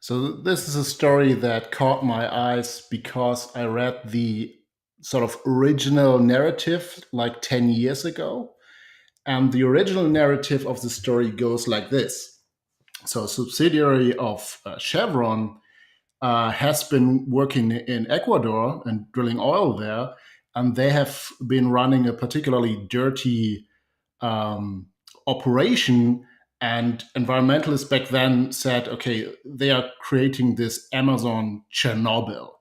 So this is a story that caught my eyes because I read the sort of original narrative like 10 years ago. And the original narrative of the story goes like this. So a subsidiary of Chevron has been working in Ecuador and drilling oil there. And they have been running a particularly dirty um, operation. And environmentalists back then said, okay, they are creating this Amazon Chernobyl,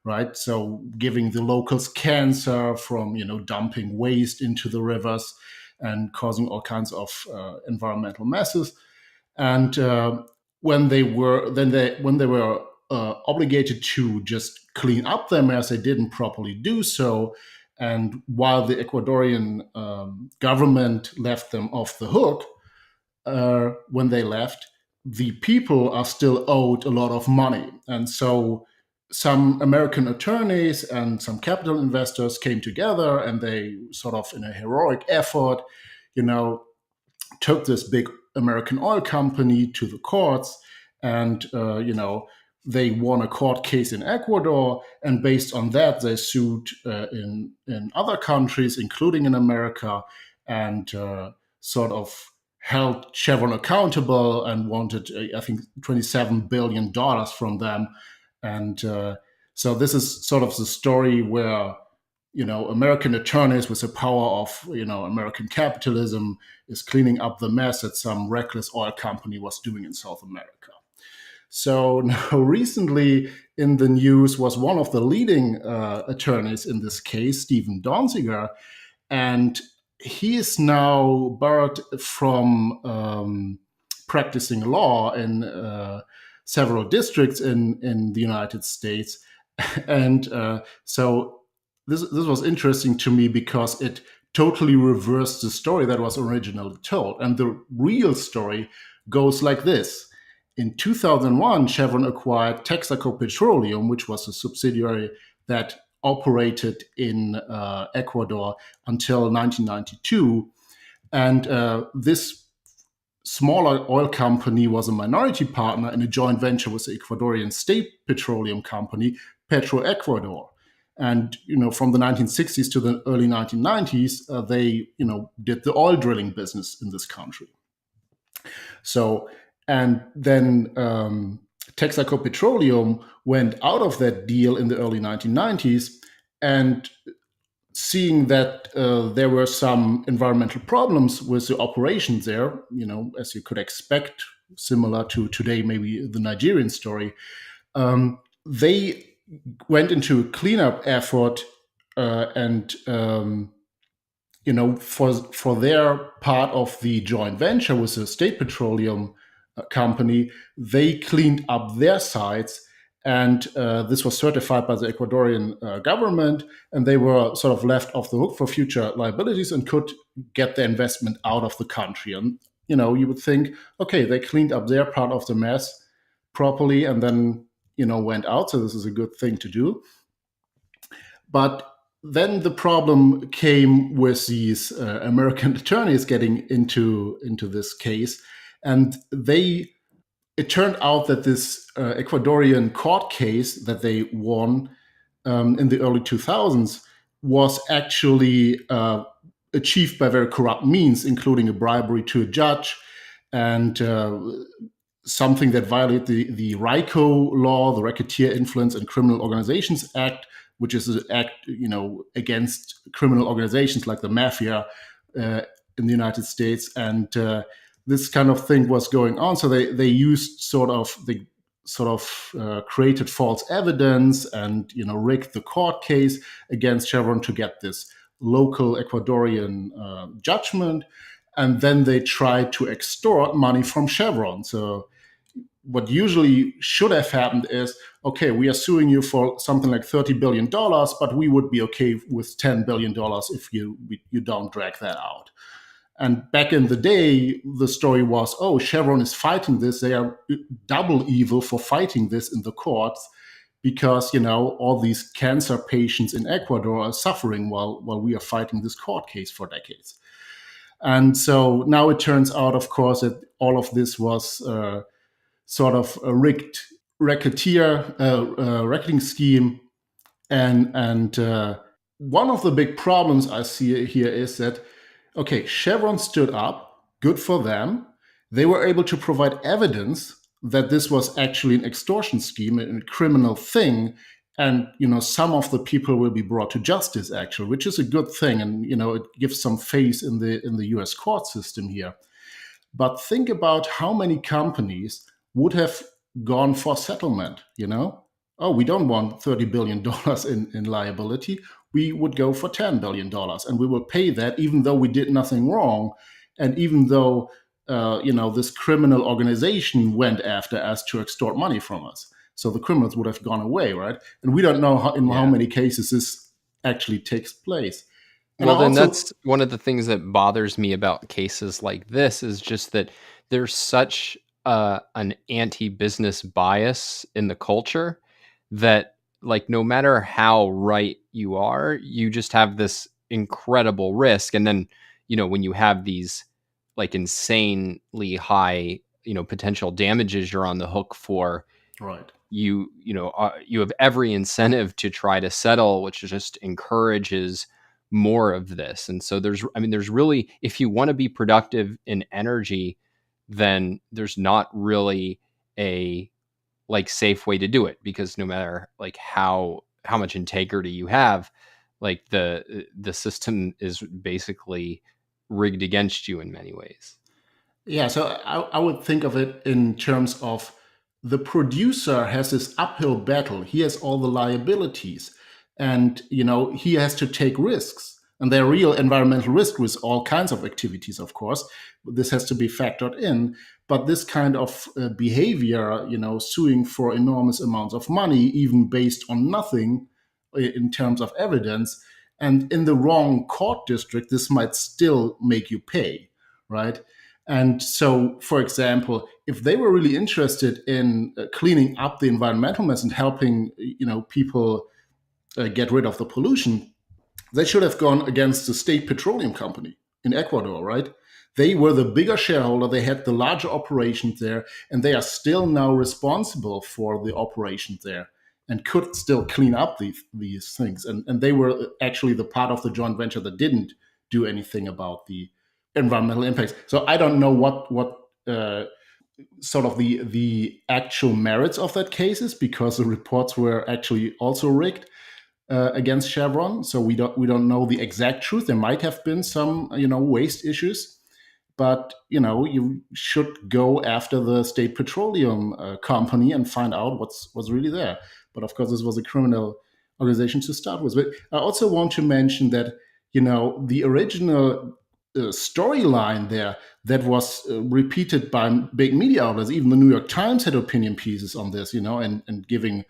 right? So giving the locals cancer from dumping waste into the rivers and causing all kinds of environmental messes. And when they were obligated to just clean up their mess, they didn't properly do so. And while the Ecuadorian government left them off the hook when they left, the people are still owed a lot of money. And so some American attorneys and some capital investors came together and they sort of, in a heroic effort, you know, took this big American oil company to the courts, and they won a court case in Ecuador, and based on that, they sued in other countries, including in America, and sort of held Chevron accountable and wanted, I think, $27 billion from them, and so this is sort of the story where American attorneys with the power of American capitalism is cleaning up the mess that some reckless oil company was doing in South America. So now recently in the news was one of the leading attorneys in this case, Stephen Donziger, and he is now barred from practicing law in several districts in the United States. And so this was interesting to me because it totally reversed the story that was originally told. And the real story goes like this. In 2001, Chevron acquired Texaco Petroleum, which was a subsidiary that operated in Ecuador until 1992. And this smaller oil company was a minority partner in a joint venture with the Ecuadorian state petroleum company, Petroecuador. And from the 1960s to the early 1990s, they did the oil drilling business in this country. So, and then Texaco Petroleum went out of that deal in the early 1990s, and seeing that there were some environmental problems with the operations there, as you could expect, similar to today, maybe the Nigerian story, they went into a cleanup effort, and for their part of the joint venture with the state petroleum company, they cleaned up their sites, and this was certified by the Ecuadorian government, and they were sort of left off the hook for future liabilities and could get their investment out of the country. And you would think, okay, they cleaned up their part of the mess properly, and then went out. So this is a good thing to do. But then the problem came with these American attorneys getting into this case, and it turned out that this Ecuadorian court case that they won in the early 2000s was actually achieved by very corrupt means, including a bribery to a judge and something that violated the RICO law, the Racketeer Influence and Criminal Organizations Act, which is an act, against criminal organizations like the mafia in the United States. And this kind of thing was going on. So they used created false evidence and rigged the court case against Chevron to get this local Ecuadorian judgment, and then they tried to extort money from Chevron. So what usually should have happened is, okay, we are suing you for something like $30 billion, but we would be okay with $10 billion if you don't drag that out. And back in the day, the story was, oh, Chevron is fighting this. They are double evil for fighting this in the courts because, all these cancer patients in Ecuador are suffering while we are fighting this court case for decades. And so now it turns out, of course, that all of this was sort of rigged racketing scheme. And one of the big problems I see here is that, okay, Chevron stood up, good for them. They were able to provide evidence that this was actually an extortion scheme, a criminal thing. And, some of the people will be brought to justice, actually, which is a good thing. And, it gives some face in the US court system here. But think about how many companies would have gone for settlement, Oh, we don't want $30 billion in liability. We would go for $10 billion and we will pay that even though we did nothing wrong. And even though, this criminal organization went after us to extort money from us. So the criminals would have gone away, right? And we don't know how many cases this actually takes place. And Well, then that's one of the things that bothers me about cases like this is just that there's such an anti-business bias in the culture that, like, no matter how right you are, you just have this incredible risk. And then, when you have these like insanely high, potential damages you're on the hook for, right. you have every incentive to try to settle, which just encourages more of this. And so there's really, if you want to be productive in energy, then there's not really a like safe way to do it, because no matter like how much integrity you have, like the system is basically rigged against you in many ways. Yeah, so I would think of it in terms of the producer has this uphill battle. He has all the liabilities, and he has to take risks, and there are real environmental risks with all kinds of activities. Of course, this has to be factored in. But this kind of behavior, suing for enormous amounts of money, even based on nothing in terms of evidence, and in the wrong court district, this might still make you pay, right? And so, for example, if they were really interested in cleaning up the environmental mess and helping, people get rid of the pollution, they should have gone against the state petroleum company in Ecuador, right? They were the bigger shareholder. They had the larger operations there, and they are still now responsible for the operations there and could still clean up these things. And they were actually the part of the joint venture that didn't do anything about the environmental impacts. So I don't know what sort of the actual merits of that case is, because the reports were actually also rigged against Chevron. So we don't know the exact truth. There might have been some waste issues, but you should go after the state petroleum company and find out what's really there. But of course, this was a criminal organization to start with. But I also want to mention that the original storyline there that was repeated by big media outlets. Even the New York Times had opinion pieces on this, and giving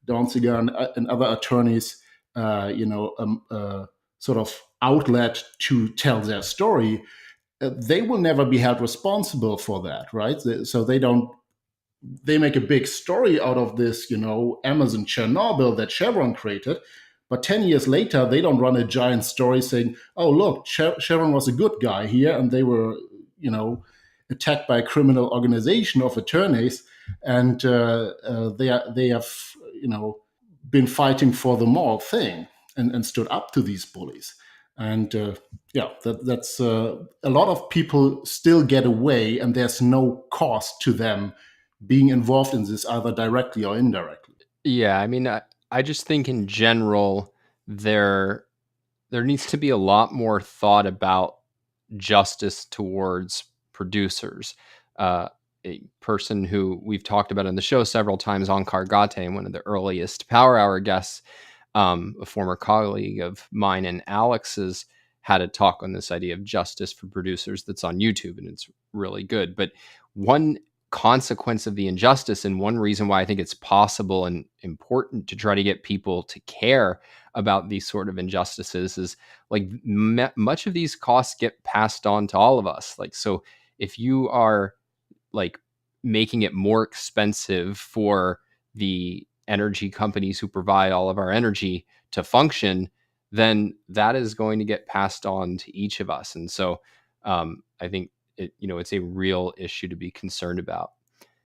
Donziger and other attorneys, sort of outlet to tell their story. They will never be held responsible for that, right? So they make a big story out of this, Amazon Chernobyl that Chevron created. But 10 years later, they don't run a giant story saying, oh, look, Chevron was a good guy here, and they were, attacked by a criminal organization of attorneys, and they have, been fighting for the moral thing and stood up to these bullies. And that's a lot of people still get away, and there's no cost to them being involved in this, either directly or indirectly. Yeah, I mean, I just think in general there needs to be a lot more thought about justice towards producers. A person who we've talked about on the show several times, Onkar Ghate, one of the earliest Power Hour guests, a former colleague of mine and Alex's, had a talk on this idea of justice for producers that's on YouTube, and it's really good. But one consequence of the injustice, and one reason why I think it's possible and important to try to get people to care about these sort of injustices, is like much of these costs get passed on to all of us. Like, so if you are like making it more expensive for the energy companies who provide all of our energy to function, then that is going to get passed on to each of us. And so I think it's a real issue to be concerned about.